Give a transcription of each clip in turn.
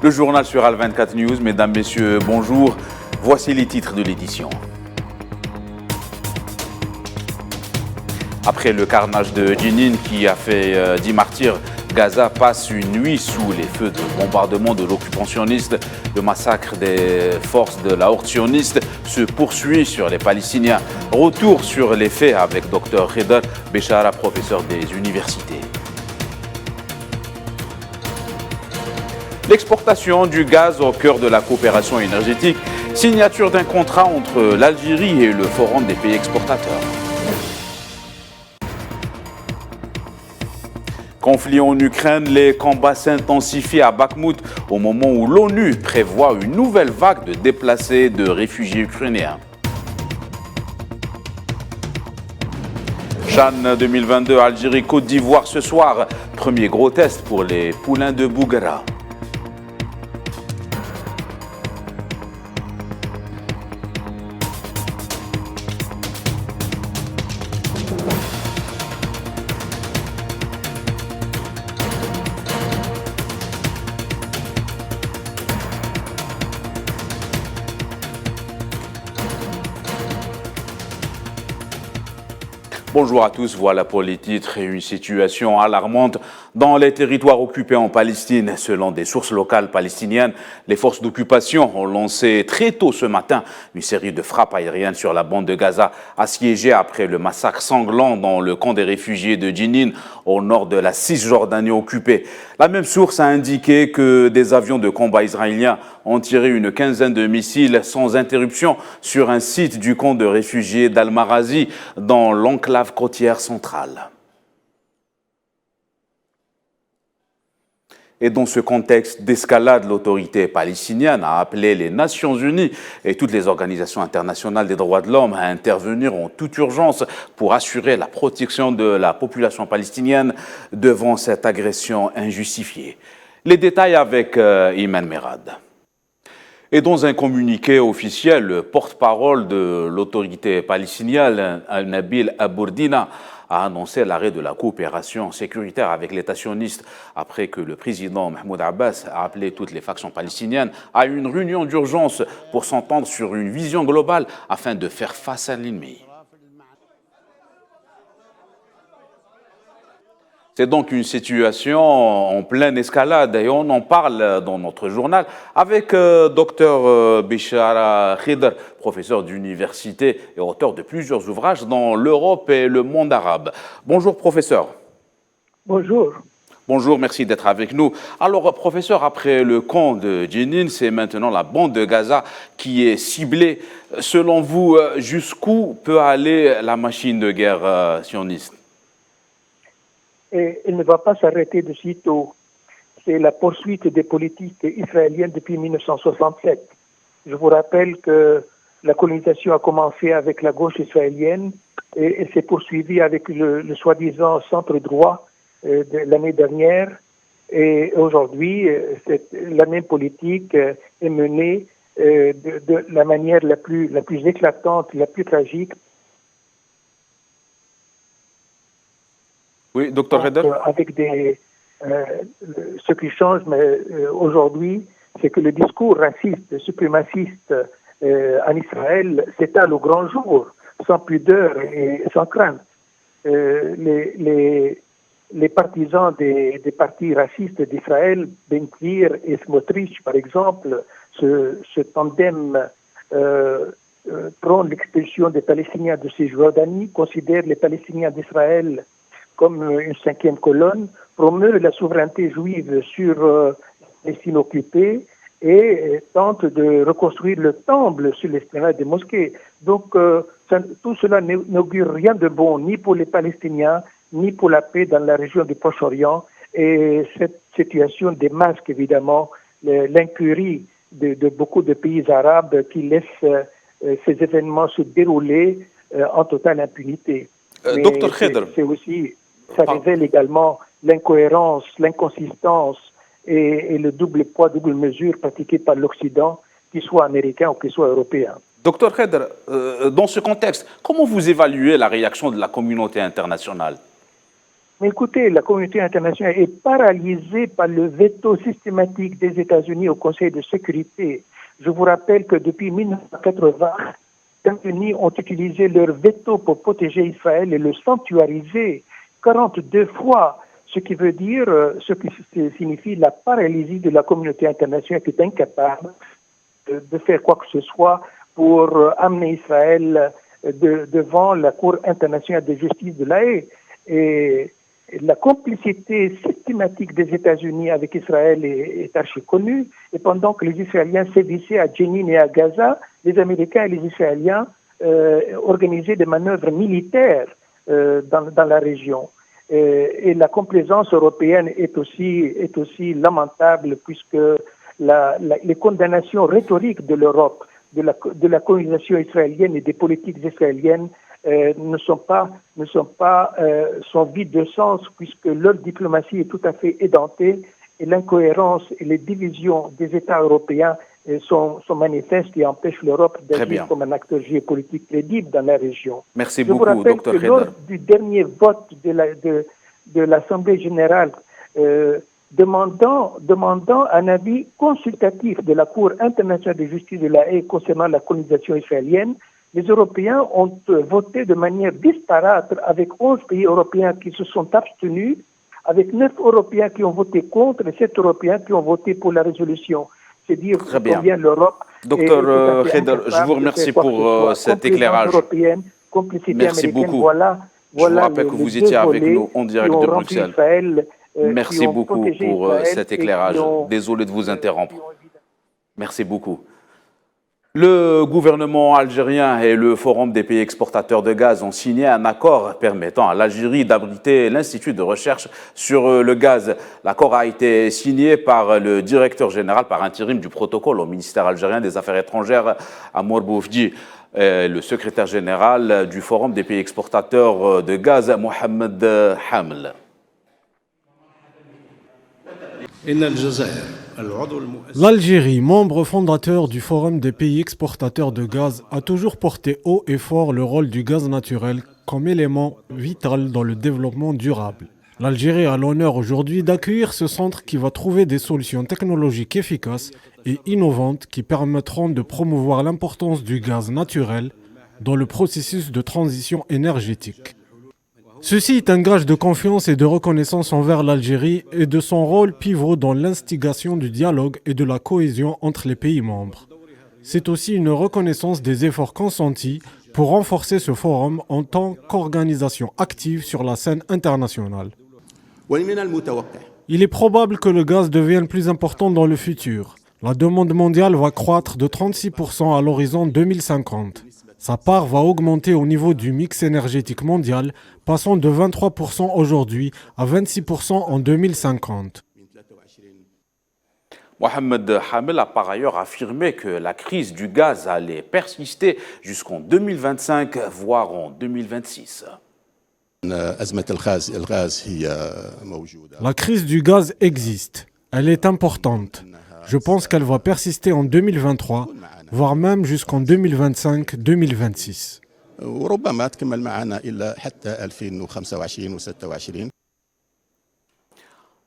Le journal sur Al24 News, mesdames, messieurs, bonjour. Voici les titres de l'édition. Après le carnage de Jenin qui a fait 10 martyrs, Gaza passe une nuit sous les feux de bombardement de l'occupant sioniste. Le massacre des forces de la horde sioniste se poursuit sur les Palestiniens. Retour sur les faits avec Dr Kheder Béchara, professeur des universités. L'exportation du gaz au cœur de la coopération énergétique, signature d'un contrat entre l'Algérie et le Forum des pays exportateurs. Conflit en Ukraine, les combats s'intensifient à Bakhmout au moment où l'ONU prévoit une nouvelle vague de déplacés de réfugiés ukrainiens. CHAN 2022, Algérie-Côte d'Ivoire ce soir. Premier gros test pour les poulains de Bouguera. Bonjour à tous, voilà pour les titres. Une situation alarmante dans les territoires occupés en Palestine. Selon des sources locales palestiniennes, les forces d'occupation ont lancé très tôt ce matin une série de frappes aériennes sur la bande de Gaza, assiégée après le massacre sanglant dans le camp des réfugiés de Jenin, au nord de la Cisjordanie occupée. La même source a indiqué que des avions de combat israéliens ont tiré une quinzaine de missiles sans interruption sur un site du camp de réfugiés d'Al-Marazi dans l'enclave côtière centrale. Et dans ce contexte d'escalade, l'autorité palestinienne a appelé les Nations Unies et toutes les organisations internationales des droits de l'homme à intervenir en toute urgence pour assurer la protection de la population palestinienne devant cette agression injustifiée. Les détails avec Iman Merad. Et dans un communiqué officiel, le porte-parole de l'autorité palestinienne, Nabil Abourdina, a annoncé l'arrêt de la coopération sécuritaire avec l'État sioniste après que le président Mahmoud Abbas a appelé toutes les factions palestiniennes à une réunion d'urgence pour s'entendre sur une vision globale afin de faire face à l'ennemi. C'est donc une situation en pleine escalade et on en parle dans notre journal avec Dr Béchara Kheder, professeur d'université et auteur de plusieurs ouvrages dans l'Europe et le monde arabe. Bonjour professeur. Bonjour. Bonjour, merci d'être avec nous. Alors professeur, après le camp de Jenin, c'est maintenant la bande de Gaza qui est ciblée. Selon vous, jusqu'où peut aller la machine de guerre sioniste ? Et elle ne va pas s'arrêter de sitôt. C'est la poursuite des politiques israéliennes depuis 1967. Je vous rappelle que la colonisation a commencé avec la gauche israélienne et s'est poursuivie avec le soi-disant centre droit de l'année dernière. Et aujourd'hui, la même politique est menée de la manière la plus éclatante, la plus tragique. Oui, docteur Kheder. Avec ce qui change aujourd'hui, c'est que le discours raciste, suprémaciste en Israël s'étale au grand jour, sans pudeur et sans crainte. Les partisans des partis racistes d'Israël, Ben Gvir et Smotrich, par exemple, ce tandem prône l'expulsion des Palestiniens de Cisjordanie, considère les Palestiniens d'Israël comme une cinquième colonne, promeut la souveraineté juive sur les Palestine occupés et tente de reconstruire le temple sur l'esplanade des mosquées. Donc tout cela n'augure rien de bon, ni pour les Palestiniens, ni pour la paix dans la région du Proche-Orient. Et cette situation démasque évidemment l'incurie de beaucoup de pays arabes qui laissent ces événements se dérouler en totale impunité. Docteur Kheder. Ça révèle également l'incohérence, l'inconsistance et le double poids, double mesure pratiqué par l'Occident, qu'il soit américain ou qu'il soit européen. Docteur Kheder, dans ce contexte, comment vous évaluez la réaction de la communauté internationale ? Mais écoutez, la communauté internationale est paralysée par le veto systématique des États-Unis au Conseil de sécurité. Je vous rappelle que depuis 1980, les États-Unis ont utilisé leur veto pour protéger Israël et le sanctuariser 42 fois, ce qui veut dire, ce qui signifie la paralysie de la communauté internationale qui est incapable de faire quoi que ce soit pour amener Israël devant la Cour internationale de justice de La Haye. Et la complicité systématique des États-Unis avec Israël est archi connue. Et pendant que les Israéliens sévissaient à Jenin et à Gaza, les Américains et les Israéliens organisaient des manœuvres militaires dans la région. Et la complaisance européenne est aussi lamentable puisque les condamnations rhétoriques de l'Europe, de la colonisation israélienne et des politiques israéliennes sont vides de sens puisque leur diplomatie est tout à fait édentée et l'incohérence et les divisions des États européens sont manifestes et empêchent l'Europe d'agir comme un acteur géopolitique crédible dans la région. Merci beaucoup, Dr. Kheder. Je vous rappelle que lors du dernier vote de l'Assemblée générale demandant un avis consultatif de la Cour internationale de justice de La Haye concernant la colonisation israélienne, les Européens ont voté de manière disparate avec 11 pays européens qui se sont abstenus, avec 9 Européens qui ont voté contre et 7 Européens qui ont voté pour la résolution. C'est dire combien l'Europe Dr. Kheder, je vous remercie pour cet éclairage. Merci beaucoup. Voilà je vous rappelle que vous étiez avec nous en direct de Bruxelles. Merci beaucoup pour cet éclairage. Désolé de vous interrompre. Merci beaucoup. Le gouvernement algérien et le Forum des pays exportateurs de gaz ont signé un accord permettant à l'Algérie d'abriter l'Institut de recherche sur le gaz. L'accord a été signé par le directeur général par intérim du protocole au ministère algérien des Affaires étrangères, Amour Boufdi, le secrétaire général du Forum des pays exportateurs de gaz, Mohamed Hamel. L'Algérie, membre fondateur du Forum des pays exportateurs de gaz, a toujours porté haut et fort le rôle du gaz naturel comme élément vital dans le développement durable. L'Algérie a l'honneur aujourd'hui d'accueillir ce centre qui va trouver des solutions technologiques efficaces et innovantes qui permettront de promouvoir l'importance du gaz naturel dans le processus de transition énergétique. Ceci est un gage de confiance et de reconnaissance envers l'Algérie et de son rôle pivot dans l'instigation du dialogue et de la cohésion entre les pays membres. C'est aussi une reconnaissance des efforts consentis pour renforcer ce forum en tant qu'organisation active sur la scène internationale. Il est probable que le gaz devienne plus important dans le futur. La demande mondiale va croître de 36% à l'horizon 2050. Sa part va augmenter au niveau du mix énergétique mondial, passant de 23% aujourd'hui à 26% en 2050. Mohamed Hamel a par ailleurs affirmé que la crise du gaz allait persister jusqu'en 2025, voire en 2026. La crise du gaz existe. Elle est importante. Je pense qu'elle va persister en 2023, voire même jusqu'en 2025-2026.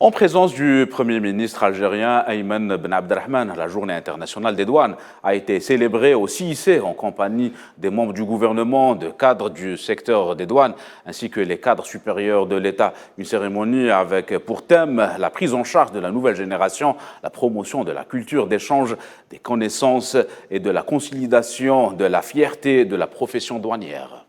En présence du Premier ministre algérien Ayman Ben Abdelrahman, la journée internationale des douanes a été célébrée au CIC en compagnie des membres du gouvernement, de cadres du secteur des douanes, ainsi que les cadres supérieurs de l'État. Une cérémonie avec pour thème la prise en charge de la nouvelle génération, la promotion de la culture d'échange des connaissances et de la consolidation de la fierté de la profession douanière.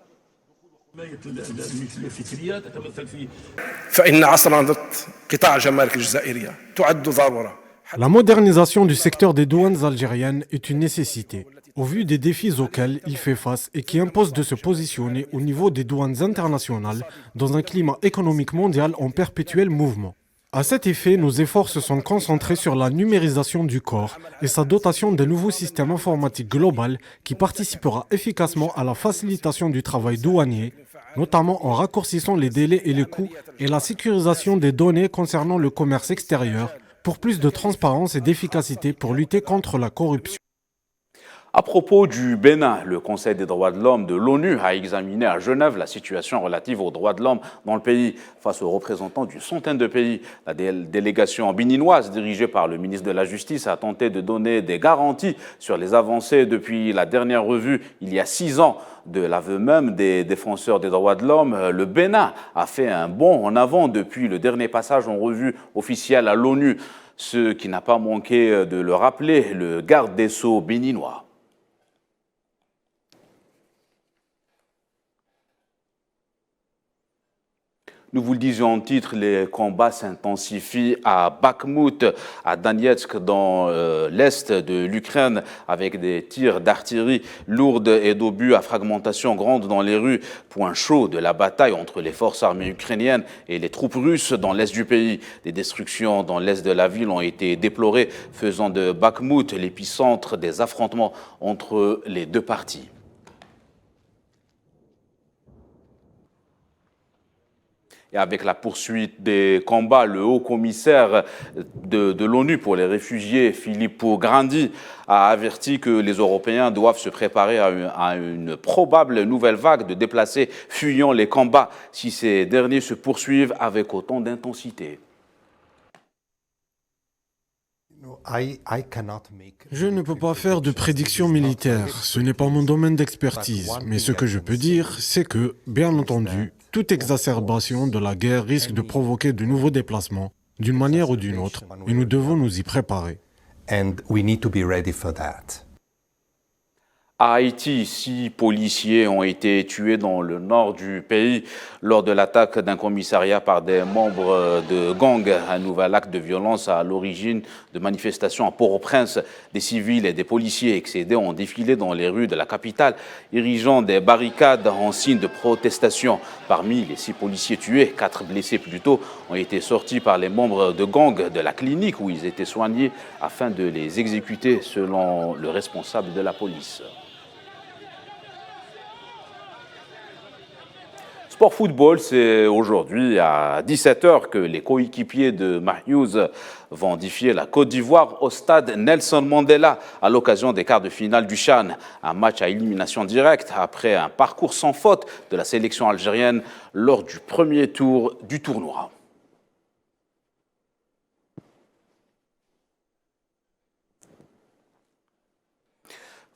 La modernisation du secteur des douanes algériennes est une nécessité, au vu des défis auxquels il fait face et qui imposent de se positionner au niveau des douanes internationales dans un climat économique mondial en perpétuel mouvement. À cet effet, nos efforts se sont concentrés sur la numérisation du corps et sa dotation d'un nouveau système informatique global qui participera efficacement à la facilitation du travail douanier, notamment en raccourcissant les délais et les coûts et la sécurisation des données concernant le commerce extérieur pour plus de transparence et d'efficacité pour lutter contre la corruption. À propos du Bénin, le Conseil des droits de l'homme de l'ONU a examiné à Genève la situation relative aux droits de l'homme dans le pays face aux représentants d'une centaine de pays. La délégation béninoise dirigée par le ministre de la Justice a tenté de donner des garanties sur les avancées depuis la dernière revue il y a 6 ans. De l'aveu même des défenseurs des droits de l'homme, le Bénin a fait un bond en avant depuis le dernier passage en revue officielle à l'ONU, ce qui n'a pas manqué de le rappeler le garde des Sceaux béninois. Nous vous le disions en titre, les combats s'intensifient à Bakhmout, à Donetsk, dans l'est de l'Ukraine, avec des tirs d'artillerie lourde et d'obus à fragmentation grande dans les rues. Point chaud de la bataille entre les forces armées ukrainiennes et les troupes russes dans l'est du pays. Des destructions dans l'est de la ville ont été déplorées, faisant de Bakhmout l'épicentre des affrontements entre les deux parties. Et avec la poursuite des combats, le haut-commissaire de l'ONU pour les réfugiés, Filippo Grandi, a averti que les Européens doivent se préparer à une probable nouvelle vague de déplacés fuyant les combats si ces derniers se poursuivent avec autant d'intensité. Je ne peux pas faire de prédictions militaires, ce n'est pas mon domaine d'expertise, mais ce que je peux dire, c'est que, bien entendu, toute exacerbation de la guerre risque de provoquer de nouveaux déplacements, d'une manière ou d'une autre, et nous devons nous y préparer. À Haïti, 6 policiers ont été tués dans le nord du pays lors de l'attaque d'un commissariat par des membres de gangs. Un nouvel acte de violence à l'origine de manifestations à Port-au-Prince. Des civils et des policiers excédés ont défilé dans les rues de la capitale, érigeant des barricades en signe de protestation. Parmi les 6 policiers tués, 4 blessés plus tôt ont été sortis par les membres de gangs de la clinique où ils étaient soignés afin de les exécuter selon le responsable de la police. Sport football, c'est aujourd'hui à 17h que les coéquipiers de Mahious vont défier la Côte d'Ivoire au stade Nelson Mandela à l'occasion des quarts de finale du CHAN. Un match à élimination directe après un parcours sans faute de la sélection algérienne lors du premier tour du tournoi.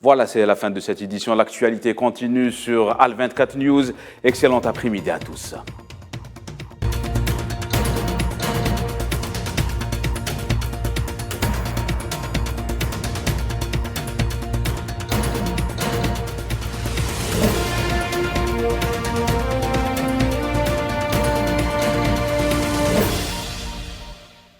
Voilà, c'est la fin de cette édition. L'actualité continue sur Al 24 News. Excellent après-midi à tous.